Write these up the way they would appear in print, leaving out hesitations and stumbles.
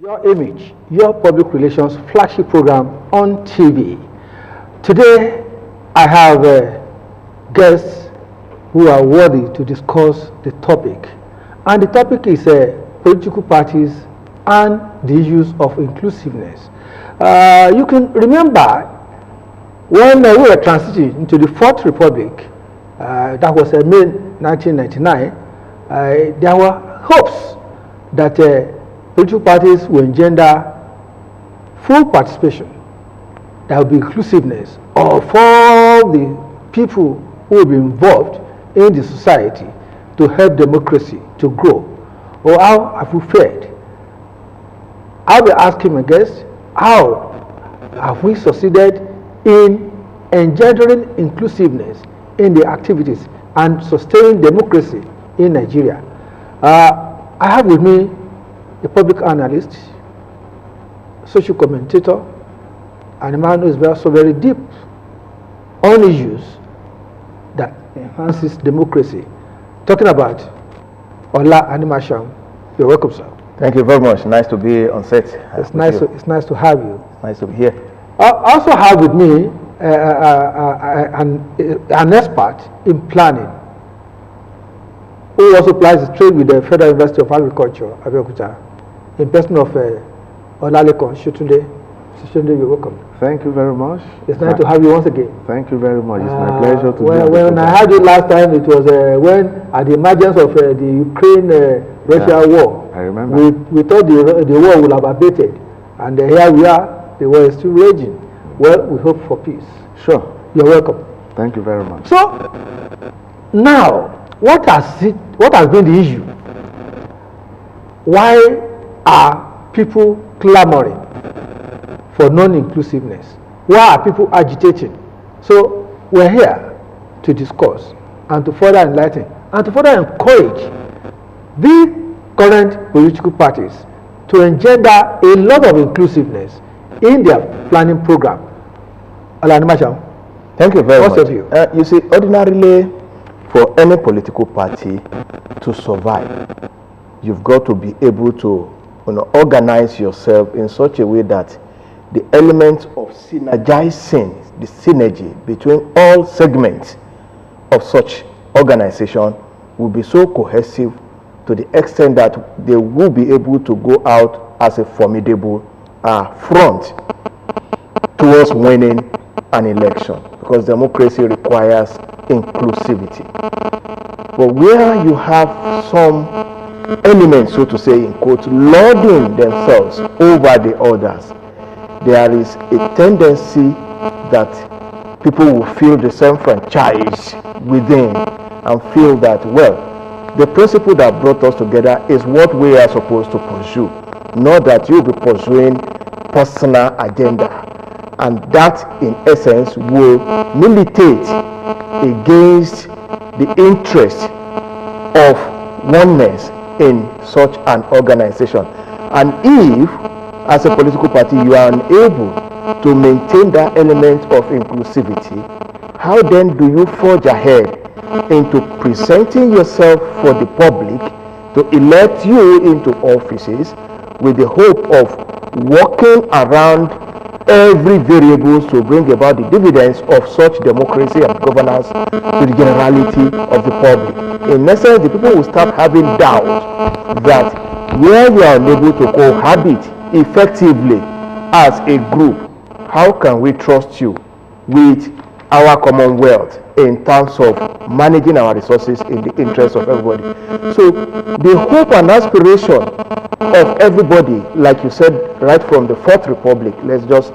Your Image, your public relations flagship program on TV. Today, I have guests who are worthy to discuss the topic. And the topic is political parties and the issues of inclusiveness. You can remember when we were transitioning into the Fourth Republic, that was May 1999, there were hopes that political parties will engender full participation, there will be inclusiveness of all the people who will be involved in the society to help democracy to grow. Or how have we fared? I'll be asking my guests, how have we succeeded in engendering inclusiveness in the activities and sustaining democracy in Nigeria? I have with me a public analyst, social commentator, and a man who is also very deep on issues that enhances democracy. Talking about ANIMASHAHUN. You're welcome, sir. Thank you very much. Nice to be on set. It's nice to have you. Nice to be here. I also have with me an expert in planning, who also applies his trade with the Federal University of Agriculture, Abeokuta, in person of OLALEKAN, SOTUNDE. You're welcome. Thank you very much. It's nice to have you once again. Thank you very much. It's my pleasure to be here. When I had you last time, it was when at the emergence of the Ukraine-Russia war. I remember. We thought the war would have abated, and here we are. The war is still raging. Well, we hope for peace. Sure. You're welcome. Thank you very much. So now, what has been the issue? Why are people clamoring for non-inclusiveness? Why are people agitating? So we're here to discuss and to further enlighten and to further encourage the current political parties to engender a lot of inclusiveness in their planning program. ANIMASHAHUN. Thank you very much. What's your view? You see, ordinarily, for any political party to survive, you've got to be able to organize yourself in such a way that the element of synergizing, the synergy between all segments of such organization will be so cohesive to the extent that they will be able to go out as a formidable front towards winning an election, because democracy requires inclusivity. But where you have some elements, so to say, in quotes, lording themselves over the others, there is a tendency that people will feel disenfranchised within and feel that, well, the principle that brought us together is what we are supposed to pursue, not that you'll be pursuing personal agenda. And that, in essence, will militate against the interest of oneness in such an organization. And if, as a political party, you are unable to maintain that element of inclusivity, how then do you forge ahead into presenting yourself for the public to elect you into offices with the hope of working around every variables to bring about the dividends of such democracy and governance to the generality of the public? In essence, the people will start having doubt that where you are unable to cohabit effectively as a group, how can we trust you with our commonwealth in terms of managing our resources in the interest of everybody? So the hope and aspiration of everybody, like you said, right from the Fourth Republic, let's just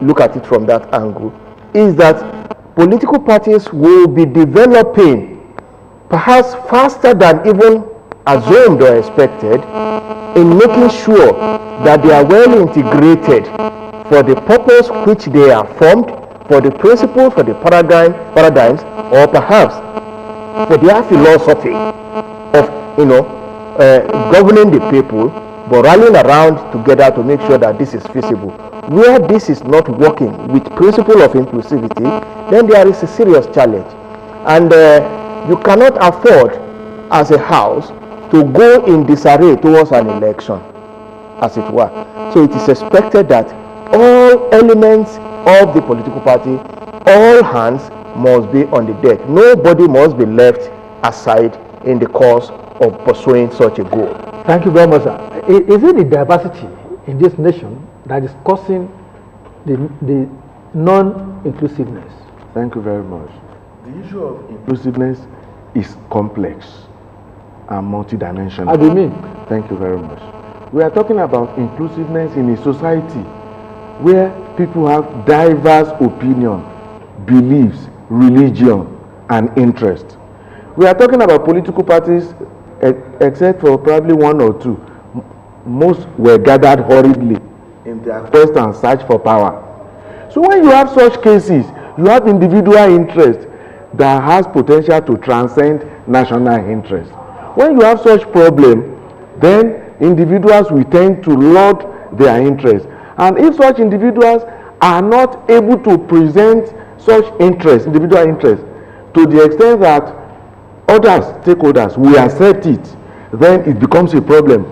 look at it from that angle, is that political parties will be developing perhaps faster than even assumed or expected in making sure that they are well integrated for the purpose which they are formed, for the principles, for the paradigms, or perhaps for their philosophy of governing the people, but rallying around together to make sure that this is feasible. Where this is not working with principle of inclusivity, then there is a serious challenge. And you cannot afford as a house to go in disarray towards an election. as it were. So it is expected that all elements of the political party, all hands must be on the deck. Nobody must be left aside in the course of pursuing such a goal. Thank you very much, sir. Is it the diversity in this nation that is causing the non-inclusiveness? Thank you very much. The issue of inclusiveness is complex and multidimensional. How do you mean? Thank you very much. We are talking about inclusiveness in a society where people have diverse opinion, beliefs, religion, and interest. We are talking about political parties, except for probably one or two. Most were gathered hurriedly in their quest and search for power. So when you have such cases, you have individual interest that has potential to transcend national interest. When you have such problem, then individuals will tend to laud their interest. And if such individuals are not able to present such interest, individual interest, to the extent that others, stakeholders, will accept it, then it becomes a problem.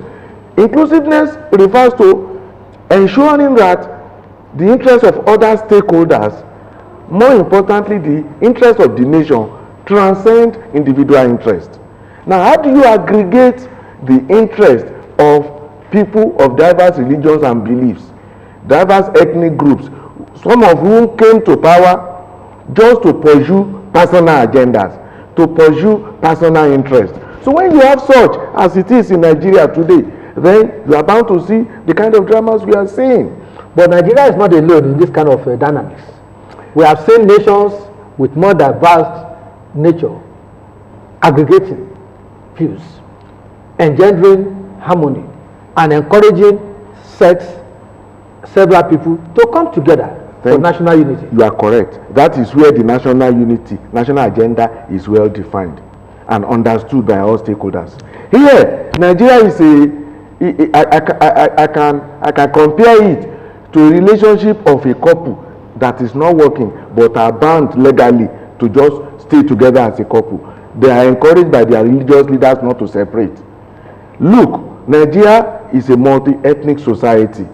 Inclusiveness refers to ensuring that the interests of other stakeholders, more importantly the interest of the nation, transcend individual interest. Now, how do you aggregate the interest of people of diverse religions and beliefs, diverse ethnic groups, some of whom came to power just to pursue personal agendas, to pursue personal interests? So when you have such as it is in Nigeria today, then you are bound to see the kind of dramas we are seeing. But Nigeria is not alone in this kind of dynamics. We have seen nations with more diverse nature aggregating views, engendering harmony, and encouraging several people to come together for national unity. You are correct. That is where the national unity, national agenda is well defined and understood by all stakeholders. Here, Nigeria is I can compare it to a relationship of a couple that is not working but are bound legally to just stay together as a couple. They are encouraged by their religious leaders not to separate. Look, Nigeria is a multi-ethnic society.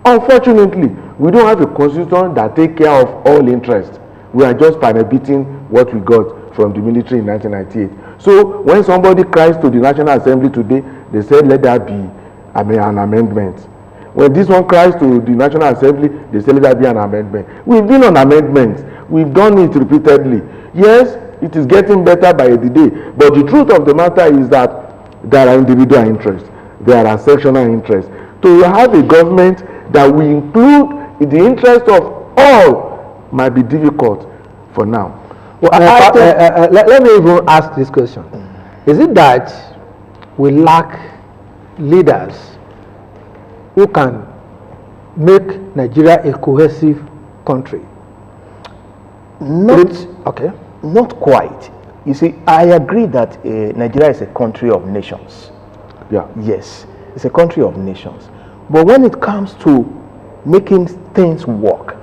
Unfortunately, we don't have a constitution that takes care of all interests. We are just benefiting what we got from the military in 1998. So when somebody cries to the National Assembly today, they say let there be an amendment. When this one cries to the National Assembly, they say let there be an amendment. We've been on amendments. We've done it repeatedly. Yes, it is getting better by the day. But the truth of the matter is that there are individual interests. There are sectional interests. To have a government that will include the interest of all might be difficult for now. Well, let me even ask this question. Is it that we lack leaders who can make Nigeria a cohesive country? Not quite. You see, I agree that Nigeria is a country of nations. Yeah. Yes, it's a country of nations. But when it comes to making things work,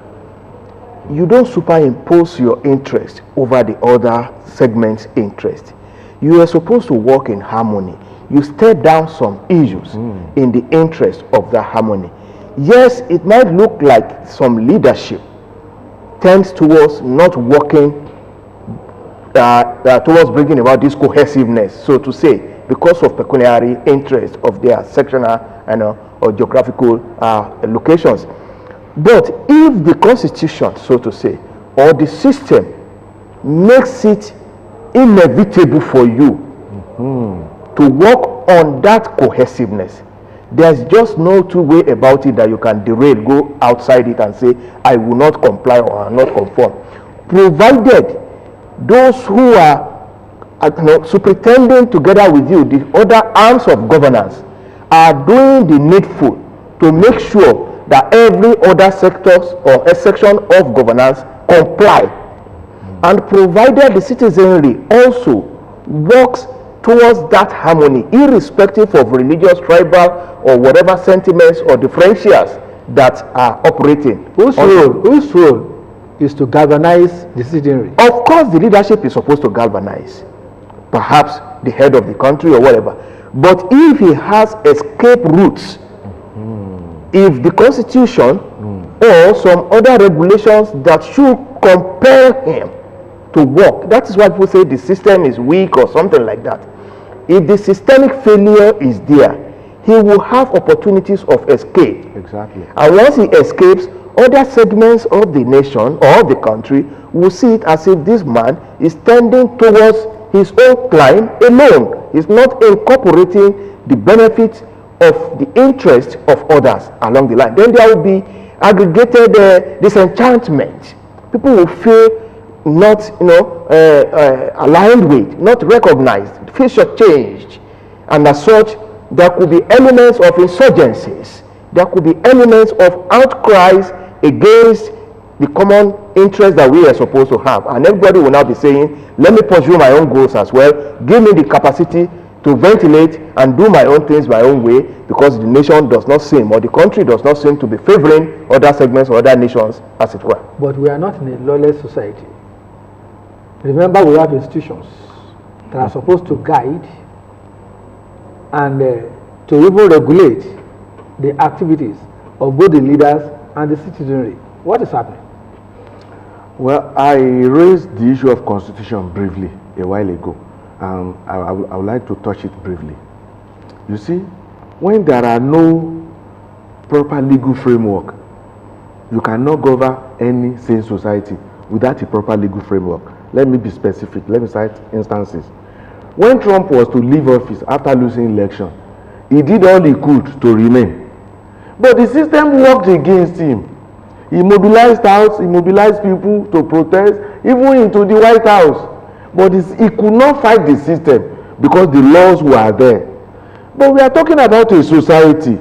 you don't superimpose your interest over the other segment's interest. You are supposed to work in harmony. You step down some issues in the interest of that harmony. Yes, it might look like some leadership tends towards not working towards bringing about this cohesiveness, so to say, because of pecuniary interest of their sectional and or geographical locations. But if the constitution, so to say, or the system makes it inevitable for you to work on that cohesiveness, there's just no two way about it that you can derail, go outside it and say, I will not comply or I will not conform. Provided those who are superintending together with you, the other arms of governance, are doing the needful to make sure that every other sectors or a section of governance comply, and provided the citizenry also works towards that harmony, irrespective of religious, tribal, or whatever sentiments or differentials that are operating. Whose role is to galvanize the citizenry? Of course, the leadership is supposed to galvanize, perhaps the head of the country or whatever. But if he has escape routes if the constitution or some other regulations that should compel him to work, that is why people say the system is weak or something like that. If the systemic failure is there, he will have opportunities of escape. Exactly. And once he escapes, other segments of the nation or the country will see it as if this man is tending towards his own climb alone. He's not incorporating the benefits of the interest of others along the line. Then there will be aggregated disenchantment. People will feel not, aligned with, not recognized, feel shortchanged, and as such, there could be elements of insurgencies. There could be elements of outcries against the common interest that we are supposed to have. And everybody will now be saying, let me pursue my own goals as well. Give me the capacity to ventilate and do my own things my own way, because the nation does not seem, or the country does not seem to be favoring other segments or other nations, as it were. But we are not in a lawless society. Remember, we have institutions that are supposed to guide and to even regulate the activities of both the leaders and the citizenry. What is happening? Well, I raised the issue of constitution briefly a while ago. I would like to touch it briefly. You see, when there are no proper legal framework, you cannot govern any sane society without a proper legal framework. Let me be specific. Let me cite instances. When Trump was to leave office after losing election, he did all he could to remain. But the system worked against him. He mobilized house, he mobilized people to protest, even into the White House. But he could not fight the system because the laws were there. But we are talking about a society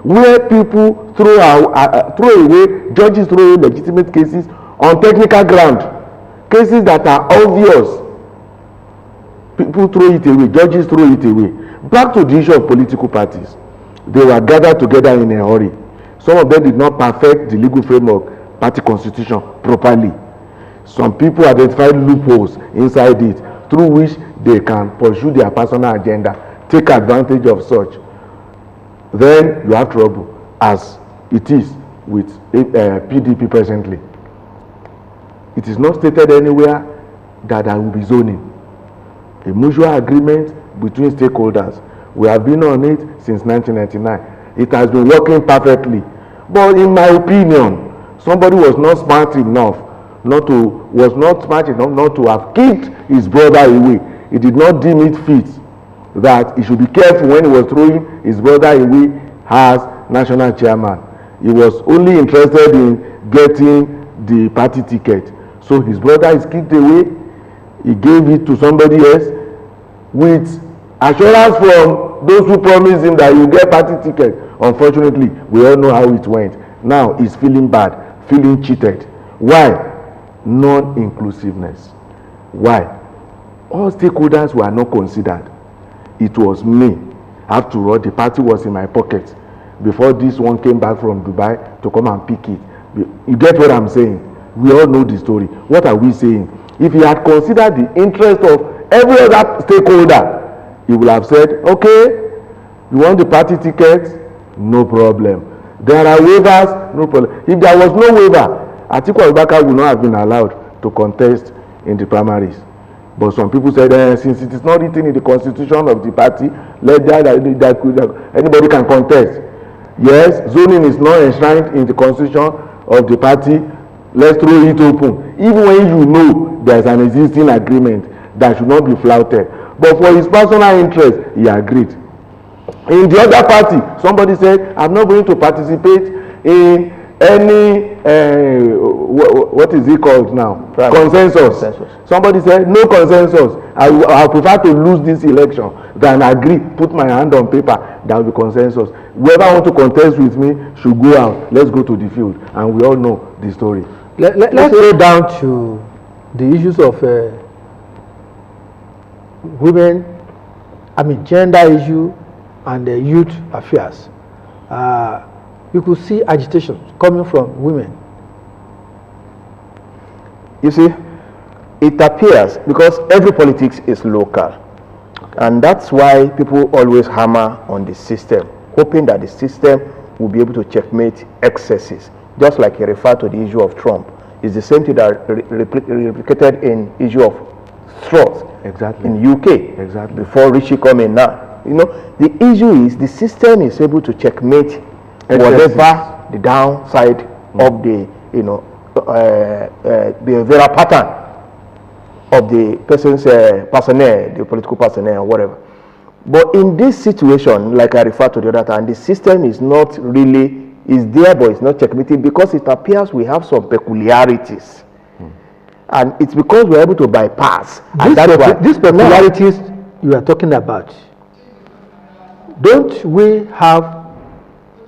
where people throw away, judges throw away legitimate cases on technical ground. Cases that are obvious. People throw it away, judges throw it away. Back to the issue of political parties. They were gathered together in a hurry. Some of them did not perfect the legal framework, party constitution, properly. Some people identified loopholes inside it through which they can pursue their personal agenda, take advantage of such. Then you have trouble, as it is with PDP presently. It is not stated anywhere that there will be zoning. A mutual agreement between stakeholders. We have been on it since 1999. It has been working perfectly. But in my opinion, somebody was not smart enough not to have kicked his brother away. He did not deem it fit that he should be careful when he was throwing his brother away as national chairman. He was only interested in getting the party ticket. So his brother is kicked away. He gave it to somebody else with assurance from those who promised him that you get party ticket. Unfortunately, we all know how it went. Now he's feeling bad, feeling cheated. Why? Non-inclusiveness. Why? All stakeholders were not considered. It was me. After all, the party was in my pocket before this one came back from Dubai to come and pick it. You get what I'm saying? We all know the story. What are we saying? If he had considered the interest of every other stakeholder, he would have said, okay, you want the party ticket? No problem. There are waivers? No problem. If there was no waiver, Atiku Abubakar would not have been allowed to contest in the primaries. But some people said, since it is not written in the constitution of the party, anybody can contest. Yes, zoning is not enshrined in the constitution of the party. Let's throw it open. Even when you know there is an existing agreement that should not be flouted. But for his personal interest, he agreed. In the other party, somebody said, I'm not going to participate in any, what is it called now? Consensus. Somebody said, no consensus. I prefer to lose this election than agree, put my hand on paper, that will be consensus. Whoever wants to contest with me should go out. Let's go to the field. And we all know the story. Let's go down to the issues of women, gender issue and youth affairs. You could see agitation coming from women. You see, it appears because every politics is local. And that's why people always hammer on the system, hoping that the system will be able to checkmate excesses. Just like he referred to the issue of Trump. It's the same thing that replicated in issue of straws in UK before Richie come in now. You know, the issue is the system is able to checkmate whatever the downside of the, you know, behavioral pattern of the person's personnel, the political personnel or whatever. But in this situation, like I referred to the other time, the system is not really, is there but it's not checkmating because it appears we have some peculiarities. And it's because we're able to bypass. These peculiarities you are talking about, don't we have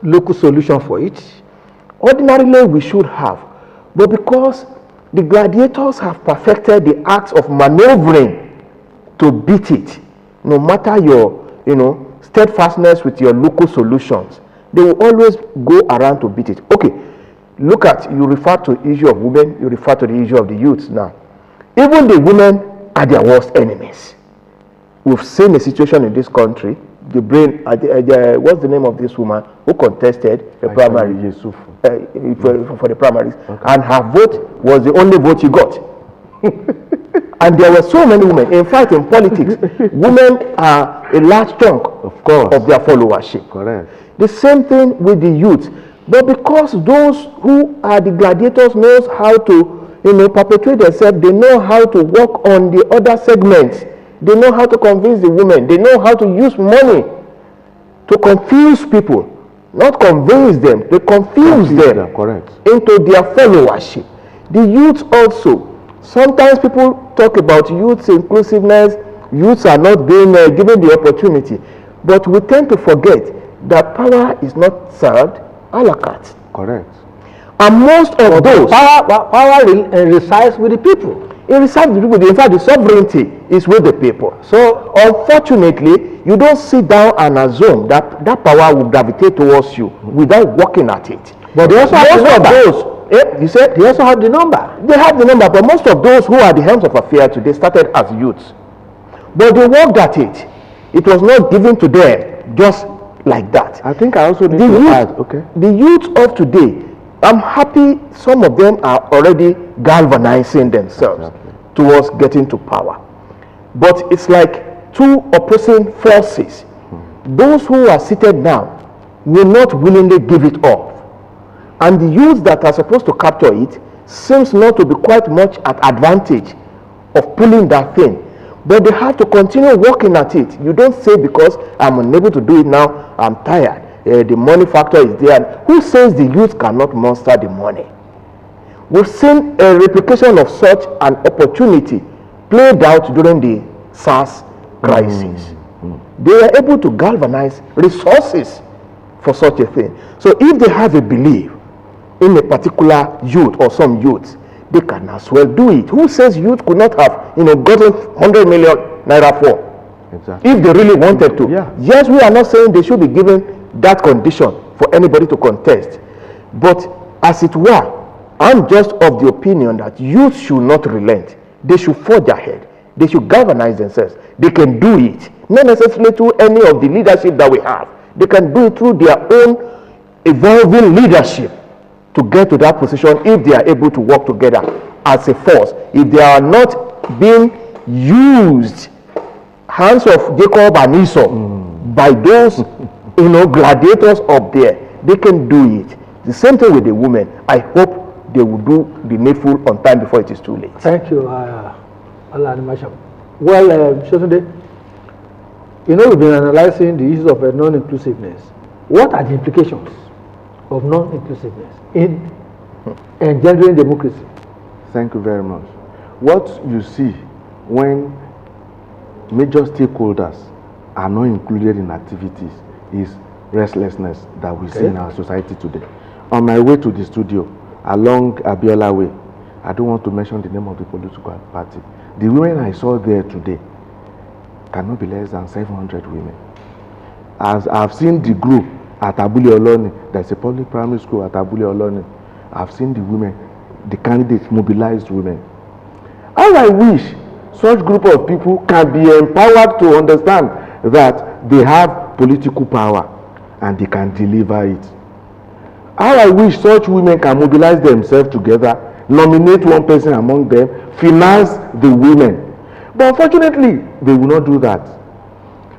local solution for it? Ordinarily, we should have. But because the gladiators have perfected the acts of maneuvering to beat it, no matter your, you know, steadfastness with your local solutions, they will always go around to beat it. Okay, look at, you refer to the issue of women, you refer to the issue of the youths now. Even the women are their worst enemies. We've seen a situation in this country, the brain, what's the name of this woman who contested the primary for the primaries, and her vote was the only vote she got. And there were so many women. In fact, in politics, women are a large chunk of their followership. Correct. The same thing with the youth. But because those who are the gladiators knows how to, you know, perpetuate themselves, they know how to work on the other segments. They know how to convince the women. They know how to use money to confuse people. Not convince them, they confuse them into their followership. The youth also. Sometimes people talk about youth inclusiveness, youths are not being given the opportunity. But we tend to forget that power is not served a la carte. Correct. And most of those... Power resides with the people. It resides with the people. In fact, the sovereignty is with the people. So, unfortunately, you don't sit down and assume that that power will gravitate towards you without working at it. But they also have the number. You said? They also have the number. They have the number, but most of those who are the helms of affairs today started as youths. But they worked at it. It was not given to them just like that. I think I also need to add, the youth of today, I'm happy some of them are already galvanizing themselves towards getting to power. But it's like two opposing forces. Those who are seated now will not willingly give it up. And the youth that are supposed to capture it seems not to be quite much at advantage of pulling that thing. But they have to continue working at it. You don't say because I'm unable to do it now, I'm tired. The money factor is there. Who says the youth cannot muster the money? We've seen a replication of such an opportunity played out during the SARS crisis. They were able to galvanize resources for such a thing. So if they have a belief in a particular youth or some youths, they can as well do it. Who says youth could not have, gotten 100 million naira for? Exactly. If they really wanted to. Yeah. Yes, we are not saying they should be given that condition for anybody to contest. But as it were, I'm just of the opinion that youth should not relent. They should forge ahead. They should galvanize themselves. They can do it. Not necessarily through any of the leadership that we have. They can do it through their own evolving leadership to get to that position if they are able to work together as a force. If they are not being used, hands of Jacob and Esau, by those gladiators up there, they can do it. The same thing with the women. I hope they will do the needful on time before it is too late. Thank you, ANIMASHAHUN. Well, Sotunde, we've been analyzing the issues of non-inclusiveness. What are the implications of non-inclusiveness in engendering democracy? Thank you very much. What you see when major stakeholders are not included in activities is restlessness that we see in our society today. On my way to the studio, along Abiola Way, I don't want to mention the name of the political party. The women I saw there today cannot be less than 700 women. As I've seen the group at Abule Oloni, there's a public primary school at Abule Oloni. I've seen the women, the candidates, mobilized women. All I wish such group of people can be empowered to understand that they have political power and they can deliver it. How I wish such women can mobilize themselves together, nominate one person among them, finance the women. But unfortunately, they will not do that.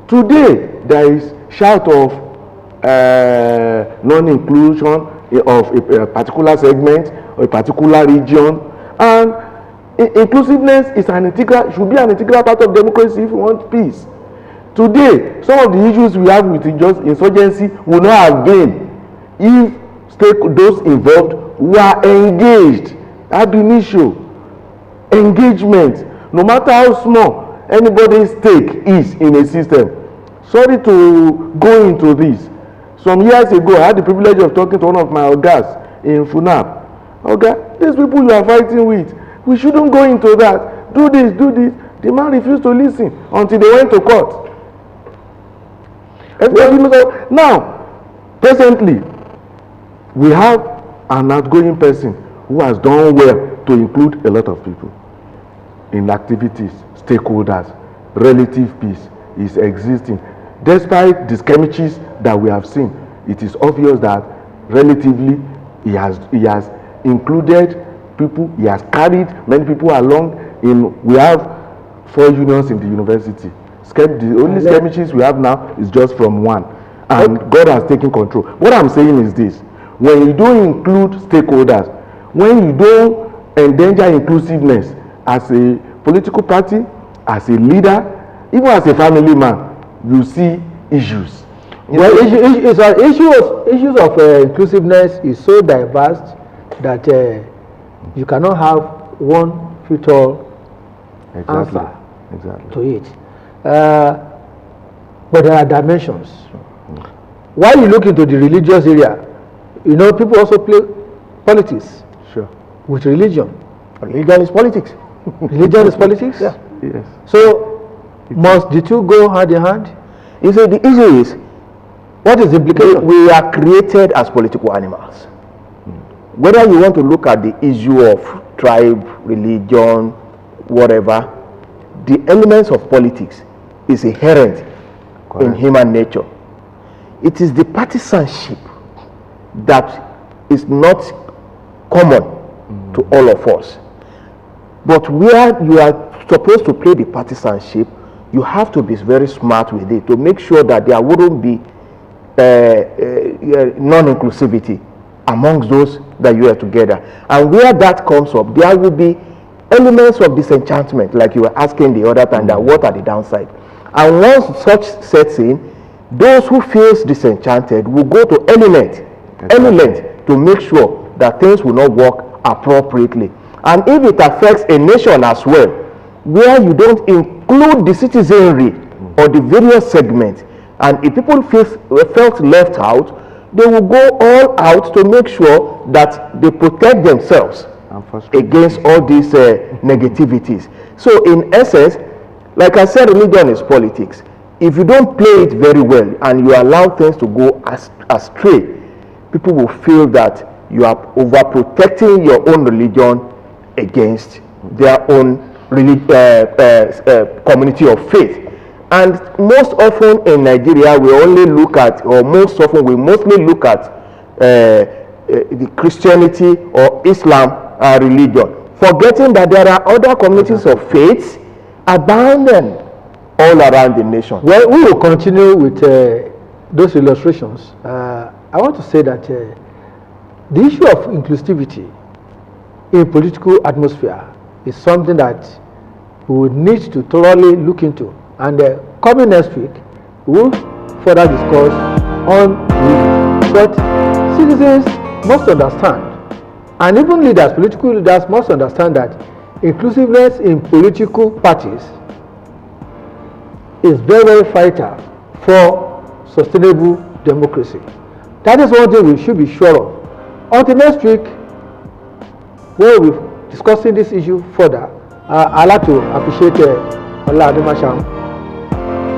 Today, there is shout of non-inclusion of a particular segment or a particular region, and inclusiveness is should be an integral part of democracy if we want peace. Today, some of the issues we have with insurgency will not have been if those involved were engaged. Ab initio, engagement, no matter how small anybody's stake is in a system. Sorry to go into this. Some years ago, I had the privilege of talking to one of my ogas in Funab. Okay, these people you are fighting with, we shouldn't go into that. Do this, do this. The man refused to listen until they went to court. Now, presently, we have an outgoing person who has done well to include a lot of people in activities, stakeholders. Relative peace is existing. Despite the skirmishes that we have seen, it is obvious that relatively he has included people, he has carried many people along. We have 4 unions in the university. The only skirmishes we have now is just from one, and God has taken control. What I'm saying is this: when you don't include stakeholders, when you don't endanger inclusiveness as a political party, as a leader, even as a family man, you see issues. Well, issues of inclusiveness is so diverse that you cannot have one fit-all answer to it. But there are dimensions. While you look into the religious area, you know, people also play politics. Sure. With religion. Religion is politics. Religion is politics? Yeah. Yes. So, must the two go hand in hand? You see, the issue is, what is the implication? We are created as political animals. Whether you want to look at the issue of tribe, religion, whatever, the elements of politics is inherent in human nature. It is the partisanship that is not common to all of us. But where you are supposed to play the partisanship, you have to be very smart with it to make sure that there wouldn't be non-inclusivity amongst those that you are together. And where that comes up, there will be elements of disenchantment, like you were asking the other time, that what are the downside? And once such sets in, those who feel disenchanted will go to any length to make sure that things will not work appropriately. And if it affects a nation as well, where you don't include the citizenry or the various segments, and if people felt left out, they will go all out to make sure that they protect themselves against all these negativities. So in essence, like I said, religion is politics. If you don't play it very well and you allow things to go astray, people will feel that you are overprotecting your own religion against their own community of faith. And most often in Nigeria, we only look at, or most often we mostly look at the Christianity or Islam religion, forgetting that there are other communities of faith abandoned all around the nation. Well, we will continue with those illustrations. I want to say that the issue of inclusivity in political atmosphere is something that we would need to thoroughly look into. And coming next week, we will further discuss on what citizens must understand, and even leaders, political leaders must understand that inclusiveness in political parties is very, very vital for sustainable democracy. That is one thing we should be sure of. Until next week, where we'll be discussing this issue further, I'd like to appreciate ANIMASHAHUN.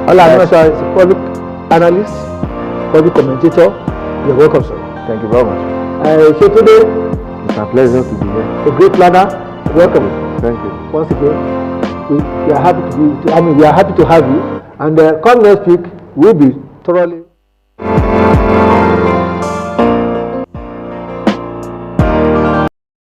ANIMASHAHUN is a public analyst, public commentator. You're welcome, sir. Thank you very much. Sotunde, It's a pleasure to be here. a great planner. Welcome. Thank you. Once again, we are happy to be. We are happy to have you. And come next week, we'll be thoroughly.